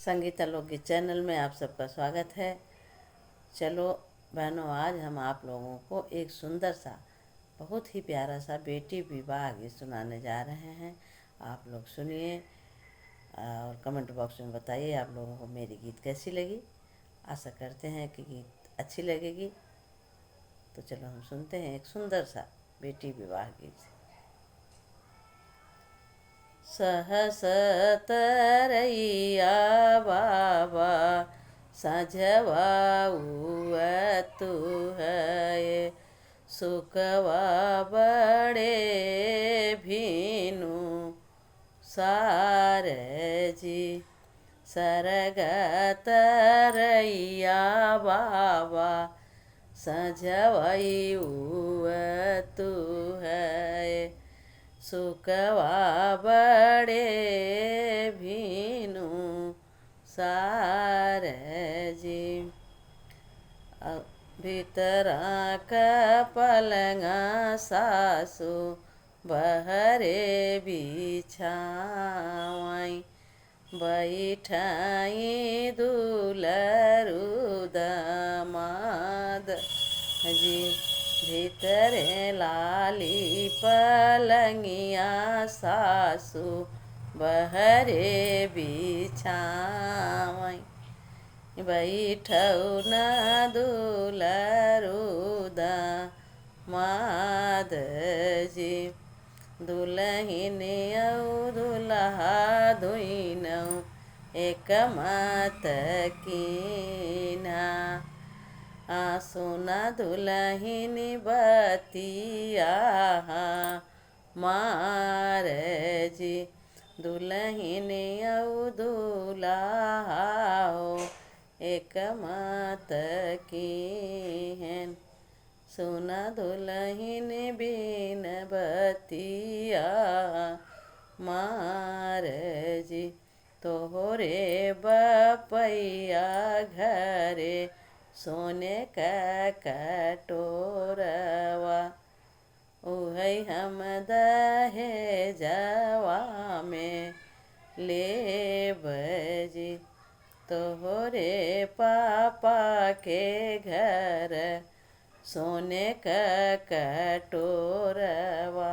संगीता लोकगीत चैनल में आप सबका स्वागत है। चलो बहनों, आज हम आप लोगों को एक सुंदर सा, बहुत ही प्यारा सा बेटी विवाह गीत सुनाने जा रहे हैं। आप लोग सुनिए और कमेंट बॉक्स में बताइए आप लोगों को मेरी गीत कैसी लगी। आशा करते हैं कि गीत अच्छी लगेगी। तो चलो हम सुनते हैं एक सुंदर सा बेटी विवाह गीत। सहस तरैया बाबा साझवा तू है, सुखवा बड़े भीनु सार जी। सरग तरैया बाबा सजवई तू है, सुखवा बड़े भीनु सार जी। भीतरा का पलंगा सासु बहरे बिछावाई, बैठाई दुलरु दमाद जी। भीतरे लाली पलंगिया सासु बहरे बिछावाई, बैठौ न दुलरु दमाद जी। दुलहिन औ दुल्हा धुइनौ एक मत कीना, सुना दुलहिन बतिया मार जी। दुलहिन औ दुल्हा एक मत कीहन, सुना दुलहिन बिन बतिया मार जी। तोहरे बपैया घरे सोने का कटोरवा, उहै हम दहेजवा में लेब जी। तोहरे पापा के घर सोने का कटोरवा,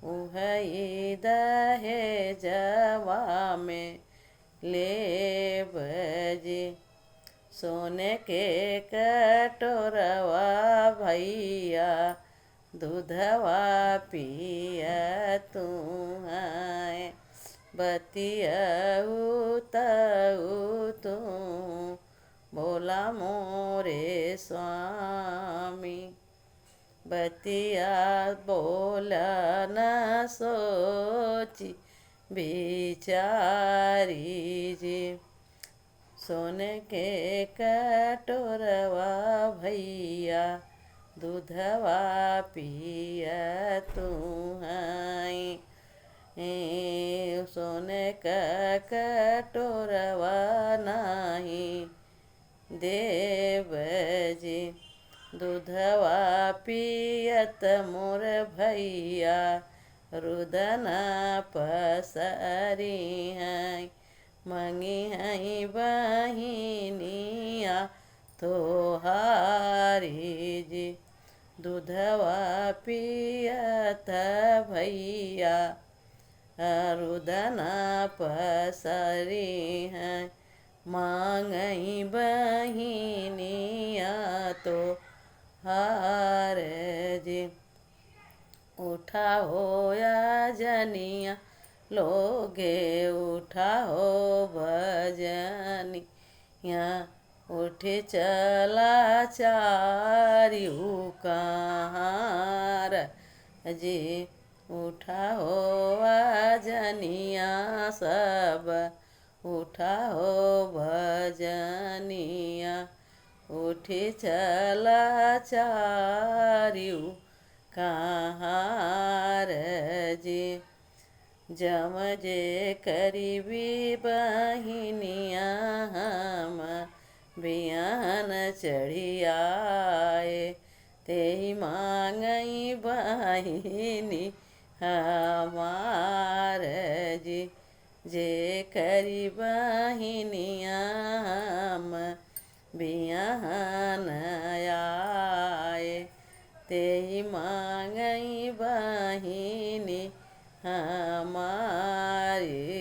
उहै दहेजवा में लेब जी। सोने के कटोरवा भैया दूधवा पिया तू है, बतियाऊ तऊ तू बोला मोरे स्वामी। बतिया बोला न सोची बिचारी जी। सोने के कटोरवा भैया दूधवा पिया तू है, सोने का कटोरवा नाही देव जी। दूधवा पियत मोर भैया रुदन पसरी है, मंगी है बहिनिया तोहारी जी। दूधवा पियत भैया रुदन पसरी है, मांगई बहिनिया तो हार जी। उठा हो या जनिया लोगे उठा हो भजनिया, उठे चला चारिऊ कहार जी। उठा हो जनिया सब उठा हो भजनिया, उठे चला चारिऊ कहार जी। जम जे करीबी बहिनिया हम बिहान चढ़ी आए, तेहि मांगई बहिनी हमार जी। जे करी बहिनिया हम बियाहन आए, तेई मांगई बहिनी हमारी